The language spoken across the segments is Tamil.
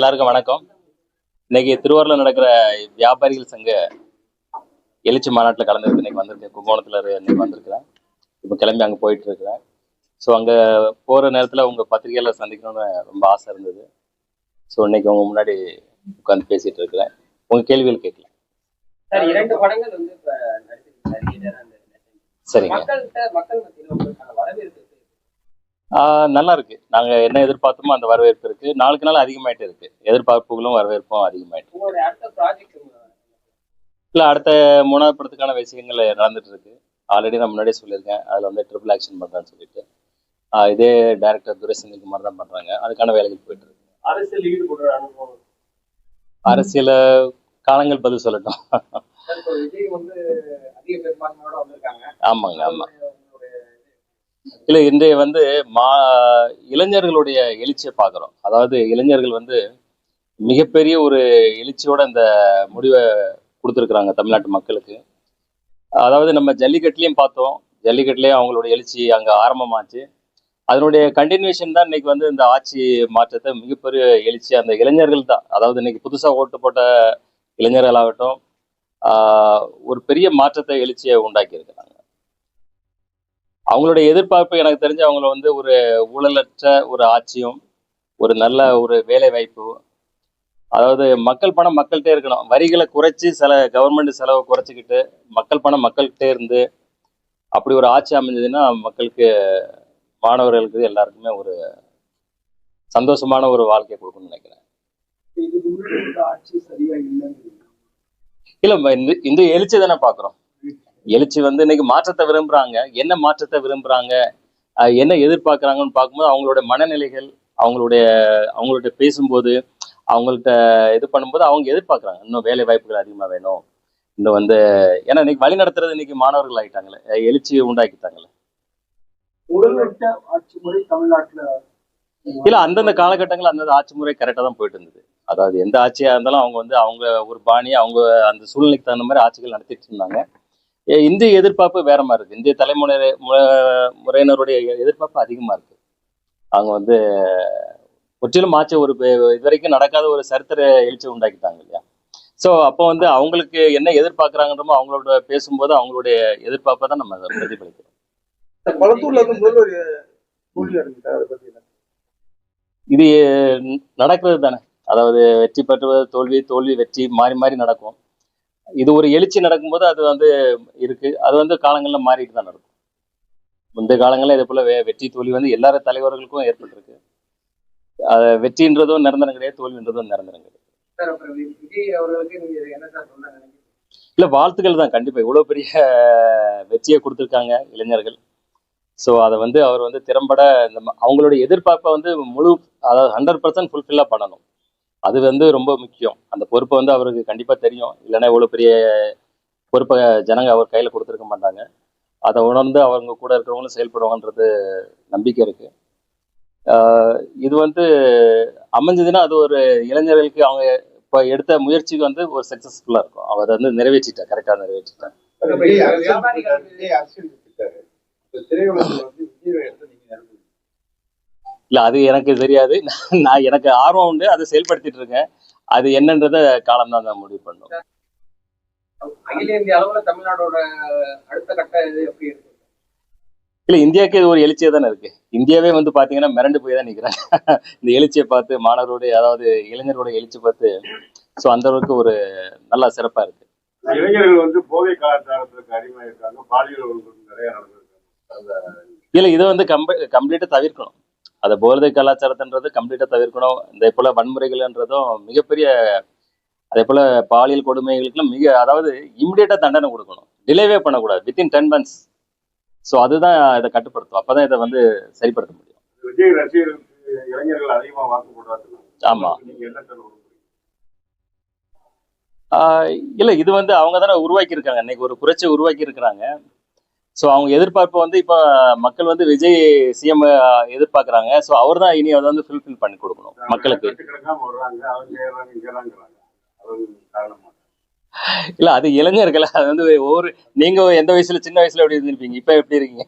எல்லாருக்கும் வணக்கம். இன்னைக்கு திருவாரூரில் நடக்கிற வியாபாரிகள் சங்க எழுச்சி மாநாட்டில் கலந்துருக்கு. இன்னைக்கு வந்திருக்கேன், கும்பகோணத்தில் இன்னைக்கு வந்திருக்கிறேன். இப்போ கிளம்பி அங்கே போயிட்டு இருக்கிறேன். ஸோ அங்கே போகிற நேரத்தில் உங்கள் பத்திரிகையாளர் சந்திக்கணும்னு ரொம்ப ஆசை இருந்தது. ஸோ இன்னைக்கு உங்க முன்னாடி உட்காந்து பேசிட்டு இருக்கிறேன். உங்க கேள்விகள் கேட்கலாம். சரிங்க, நல்லா இருக்கு. நாங்க என்ன எதிர்பார்த்தோமோ அந்த வரவேற்பு இருக்கு. நாளுக்கு நாள் அதிகமாயிட்டு இருக்கு. எதிர்பார்ப்புகளும் வரவேற்பும் அதிகமாயிட்டு இல்ல. அடுத்த 3வது படத்துக்கான விஷயங்கள் நடந்துட்டு இருக்கு. ஆல்ரெடி நான் முன்னாடியே சொல்லியிருக்கேன். அதுல வந்து ட்ரிபிள் ஆக்ஷன் பண்றேன்னு சொல்லிட்டு இதே டைரக்டர் துரை செந்தில்குமார் தான் பண்றாங்க. அதுக்கான வேலைகள் போயிட்டு இருக்கு. அரசியல் ஈடுபடுற அனுபவம், அரசியல காலங்கள் பதில் சொல்லட்டும். ஆமாங்க, ஆமா. இல்ல, இன்றைய வந்து இளைஞர்களுடைய எழுச்சியை பார்க்குறோம். அதாவது இளைஞர்கள் வந்து மிகப்பெரிய ஒரு எழுச்சியோட இந்த முடிவை கொடுத்துருக்குறாங்க தமிழ்நாட்டு மக்களுக்கு. அதாவது நம்ம ஜல்லிக்கட்டுலையும் பார்த்தோம். ஜல்லிக்கட்டுலேயும் அவங்களோட எழுச்சி அங்கே ஆரம்பமாச்சு. அதனுடைய கண்டினியூஷன் தான் இன்னைக்கு வந்து இந்த ஆட்சி மாற்றத்தை மிகப்பெரிய எழுச்சி அந்த இளைஞர்கள் தான். அதாவது இன்னைக்கு புதுசாக ஓட்டு போட்ட இளைஞர்களாகட்டும் ஒரு பெரிய மாற்றத்தை எழுச்சியை உண்டாக்கி இருக்கிறாங்க. அவங்களுடைய எதிர்பார்ப்பு எனக்கு தெரிஞ்சு அவங்கள வந்து ஒரு ஊழலற்ற ஒரு ஆட்சியும் ஒரு நல்ல ஒரு வேலை வாய்ப்பு, அதாவது மக்கள் பணம் மக்கள்கிட்டே இருக்கணும். வரிகளை குறைச்சி கவர்மெண்ட் செலவை குறைச்சிக்கிட்டு மக்கள் பணம் மக்கள்கிட்டே இருந்து அப்படி ஒரு ஆட்சி அமைஞ்சதுன்னா மக்களுக்கு, மாணவர்களுக்கு எல்லாருக்குமே ஒரு சந்தோஷமான ஒரு வாழ்க்கையை கொடுக்கணும்னு நினைக்கிறேன். இல்ல, இந்த எழுச்சி தானே பாக்குறோம். எழுச்சி வந்து இன்னைக்கு மாற்றத்தை விரும்புறாங்க. என்ன மாற்றத்தை விரும்புறாங்க, என்ன எதிர்பார்க்குறாங்கன்னு பார்க்கும்போது அவங்களோட மனநிலைகள், அவங்களுடைய பேசும்போது, அவங்கள்ட்ட இது பண்ணும்போது அவங்க எதிர்பார்க்குறாங்க இன்னும் வேலை வாய்ப்புகள் அதிகமாக வேணும். இன்னும் வந்து ஏன்னா இன்னைக்கு வழி நடத்துறது இன்னைக்கு மாணவர்கள் ஆகிட்டாங்களே, எழுச்சியை உண்டாக்கிட்டாங்களே. ஊழலற்ற ஆட்சி முறை தமிழ்நாட்டுல இல்ல, அந்தந்த காலகட்டங்கள் அந்தந்த ஆட்சி முறை கரெக்டாக தான் போயிட்டு இருந்தது. அதாவது எந்த ஆட்சியா இருந்தாலும் அவங்க ஒரு பாணியை அவங்க அந்த சூழ்நிலைக்கு தகுந்த மாதிரி ஆட்சிகள் நடத்திட்டு இருந்தாங்க. இந்திய எதிர்பார்ப்பு வேற மாதிரி இருக்கு. இந்திய முறையினருடைய எதிர்பார்ப்பு அதிகமா இருக்கு. அவங்க வந்து முற்றிலும் ஆட்சி ஒரு இதுவரைக்கும் நடக்காத ஒரு சரித்திர எழுச்சி உண்டாக்கிட்டாங்க இல்லையா. ஸோ அப்போ வந்து அவங்களுக்கு என்ன எதிர்பார்க்குறாங்கன்றமோ அவங்களோட பேசும்போது அவங்களுடைய எதிர்பார்ப்பை தான் நம்ம பிரதிபலிக்கிறோம். இது நடக்கிறது தானே. அதாவது வெற்றி பெற்றுவது தோல்வி, தோல்வி வெற்றி, மாறி மாறி நடக்கும். இது ஒரு எழுச்சி நடக்கும்போது அது வந்து இருக்கு. அது வந்து காலங்கள்ல மாறிட்டு தான் நடக்கும். முந்தைய காலங்கள்ல இதே போல வெற்றி தோல்வி வந்து எல்லா தலைவர்களுக்கும் ஏற்பட்டிருக்கு. வெற்றின்றதும் நிரந்தரம் கிடையாது, தோல்வின்றதும் நிரந்தரம் கிடையாது. இல்ல, வாழ்த்துக்கள் தான். கண்டிப்பா இவ்வளவு பெரிய வெற்றியை கொடுத்துருக்காங்க இளைஞர்கள். ஸோ அதை வந்து அவர் வந்து திறம்பட அவங்களுடைய எதிர்பார்ப்பை வந்து அதாவது 100% ஃபுல்ஃபில்லா பண்ணணும். அது வந்து ரொம்ப முக்கியம். அந்த பொறுப்பை வந்து அவருக்கு கண்டிப்பா தெரியும். இல்லைன்னா இவ்வளவு பெரிய பொறுப்பை ஜனங்க அவர் கையில கொடுத்துருக்க மாட்டாங்க. அதை உணர்ந்து அவங்க கூட இருக்கிறவங்களும் செயல்படுவாங்கன்றது நம்பிக்கை இருக்கு. இது வந்து அமைஞ்சதுன்னா அது ஒரு இளைஞர்களுக்கு அவங்க இப்ப எடுத்த முயற்சிக்கு வந்து ஒரு சக்சஸ்ஃபுல்லா இருக்கும். அவர் வந்து கரெக்டா நிறைவேற்றிட்டார். இல்ல, அது எனக்கு தெரியாது. எனக்கு ஆர்வம் உண்டு, அதை செயல்படுத்திட்டு இருக்கேன். அது என்னன்றத காலம் தான் முடிவு பண்ணும். அகில இந்திய அளவுல தமிழ்நாடோட அடுத்த கட்ட எப்படி இருக்கு? இல்ல, இந்தியாவுக்கு இது ஒரு எழுச்சியா தானே இருக்கு. இந்தியாவே வந்து பாத்தீங்கன்னா மிரண்டு போய் தான் நிக்கிறாங்க இந்த எழுச்சியை பார்த்து, மாணவருடைய அதாவது இளைஞர்களுடைய எழுச்சி பார்த்து. ஸோ அந்த அளவுக்கு ஒரு நல்லா சிறப்பா இருக்கு. இளைஞர்கள் வந்து போதை கலாச்சாரத்துக்கு அடிமை இருக்காங்க, பாலியல் நிறைய நடந்திருக்காங்க. இல்ல, இதை வந்து கம்ப்ளீட்டா தவிர்க்கணும். அதை போதை கலாச்சாரத்துன்றது கம்ப்ளீட்டா தவிர்க்கணும். இதே போல வன்முறைகள்ன்றதும் மிகப்பெரிய, அதே போல பாலியல் கொடுமைகளுக்குலாம் அதாவது இமிடியேட்டா தண்டனை கொடுக்கணும். டிலேவே பண்ணக்கூடாது. Within 10 months. ஸோ அதுதான் இதை கட்டுப்படுத்தும். அப்பதான் இதை வந்து சரிப்படுத்த முடியும். விஜய் ரசிகர்களுக்கு இளைஞர்கள் அதிகமா வாக்கு போடுறாங்க. ஆமா. இல்ல, இது வந்து அவங்க தானே உருவாக்கி இருக்காங்க. இன்னைக்கு ஒரு புரட்சியை உருவாக்கி இருக்கிறாங்க. ஸோ அவங்க எதிர்பார்ப்பு வந்து இப்போ மக்கள் வந்து விஜய் சிஎம் எதிர்பார்க்குறாங்க. ஸோ அவர் தான் இனி அதை வந்து ஃபுல்ஃபில் பண்ணி கொடுக்கணும் மக்களுக்கு. இல்ல, அது இளைஞர்கள். அது வந்து நீங்க எந்த வயசுல, சின்ன வயசுல எப்படி இருந்திருப்பீங்க, இப்ப எப்படி இருக்கீங்க?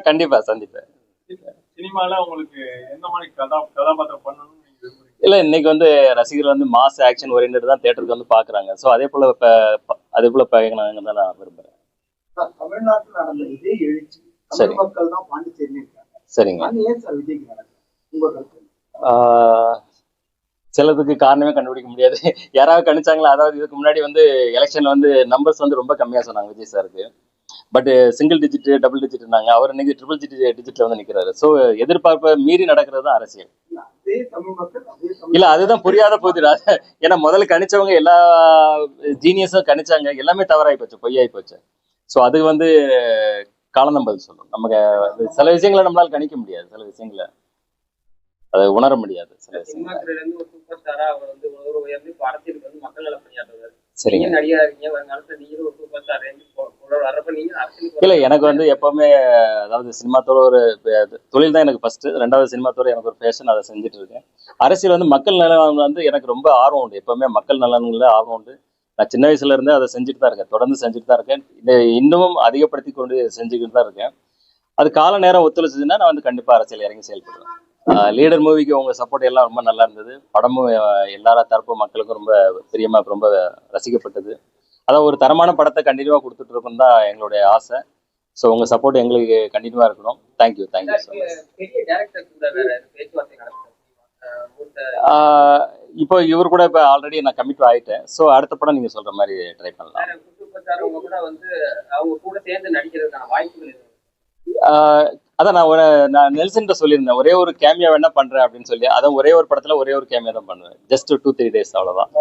கண்டிப்பா சந்திப்பேன். சினிமால உங்களுக்கு எந்த மாதிரி கதாபாத்திரம் பண்ணணும்னு நீங்க விரும்புறீங்க? இல்ல இன்னைக்கு வந்து ரசிகர்கள் வந்து மாஸ் ஆக்ஷன் ஓரியன்ட் தான் தியேட்டருக்கு வந்து பாக்குறாங்க. ஸோ அதே போல பயங்கனாங்க தான் நான் விரும்புறேன். தமிழ்நாட்டில் நடந்த இதே எழுச்சி சரி. தமிழ் மக்கள் தான் பாண்டிச்சேரியில இருக்காங்க. சரிங்க. அது ஏன் சார் விஜய்க்கு நடக்குது உங்க கருத்து? சிலதுக்கு காரணமே கண்டுபிடிக்க முடியாது. யாராவது கணிச்சாங்களா? அதாவது இதுக்கு முன்னாடி வந்து எலெக்ஷன்ல வந்து நம்பர்ஸ் வந்து ரொம்ப கம்மியா சொன்னாங்க விஜய் சாருக்கு. பட் சிங்கிள் டிஜிட் டபுள் டிஜிட்னாங்க. அவர் இன்னைக்கு ட்ரிபிள் டிஜிட்ல வந்து நிக்கிறாரு. ஸோ எதிர்பார்ப்பை மீறி நடக்கிறது தான் அரசியல். அதே தமிழ் மக்கள் அதே தமிழ் இல்ல அதுதான் புரியாத போகுது. ஏன்னா முதல்ல கணிச்சவங்க எல்லா ஜீனியஸும் கணிச்சாங்க, எல்லாமே தவறாகி போச்சு, பொய்யாகி போச்சு. ஸோ அது வந்து காலம் தான் பதில் சொல்லும். நமக்கு சில விஷயங்களை நம்மளால கணிக்க முடியாது, சில விஷயங்களை அதை உணர முடியாது. சில சினிமா விஷயங்கள் துறையில இருந்து ஒரு சூப்பர் ஸ்டாரா அவர் வந்து உணர்வு உயர்ந்து இப்போ அரசியலுக்கு வந்து மக்கள் நல பணியாற்றுவார். சரிங்க. நீங்க நடிகரா இருக்கீங்க, வருங்காலத்துல நீங்களும் ஒரு சூப்பர் ஸ்டார் வர்றப்ப நீங்க அரசியலுக்கு இல்லை எனக்கு வந்து எப்பவுமே அதாவது சினிமா துறை ஒரு தொழில் தான் எனக்கு ஃபர்ஸ்ட். ரெண்டாவது சினிமா துறை எனக்கு ஒரு பேஷன், அதை செஞ்சுட்டு இருக்கேன். அரசியல் வந்து மக்கள் நலன் வந்து எனக்கு ரொம்ப ஆர்வம் உண்டு. எப்பவுமே மக்கள் நலன்ல ஆர்வம் உண்டு. நான் சின்ன வயசுல இருந்தே அதை செஞ்சுட்டு தான் இருக்கேன், தொடர்ந்து செஞ்சுட்டு தான் இருக்கேன். இதை இன்னமும் அதிகப்படுத்தி கொண்டு செஞ்சுக்கிட்டு தான் இருக்கேன். அது கால நேரம் ஒத்துழைச்சதுன்னா நான் வந்து கண்டிப்பா அரசியல் இறங்கி செயல்படுவேன். லீடர் மூவிக்கு உங்க சப்போர்ட் எல்லாம் ரொம்ப நல்லா இருந்தது. படமும் எல்லா தரப்பு மக்களுக்கும் ரொம்ப பிரியமா ரொம்ப ரசிக்கப்பட்டது. அதான் ஒரு தரமான படத்தை கண்டினியூவா கொடுத்துட்டு இருக்கோம் தான் எங்களுடைய ஆசை. ஸோ உங்க சப்போர்ட் எங்களுக்கு கண்டினியூவா இருக்கணும். Thank you so much. பெரிய டேரக்டர் கூட வேற பேச்சுவார்த்தை நடக்குது. இப்போ இவர் கூட இப்போ ஆல்ரெடி நான் கமிட் ஆயிட்டேன். ஸோ அடுத்த படம் நீங்க சொல்ற மாதிரி ட்ரை பண்ணலாம். சூப்பர் ஸ்டார் அவங்க கூட வந்து அவங்க கூட சேர்ந்து நடிக்கிறதுக்கான வாய்ப்புகள் இருக்கு. அதான் நான் நெல்சன்ட்ட சொல்லியிருந்தேன், ஒரே ஒரு கேமியா வேணா பண்றேன் அப்படின்னு சொல்லி. அதான் ஒரே ஒரு படத்துல ஒரே ஒரு கேமியா தான் பண்ணுவேன். ஜஸ்ட் 2-3 days அவ்வளவுதான்.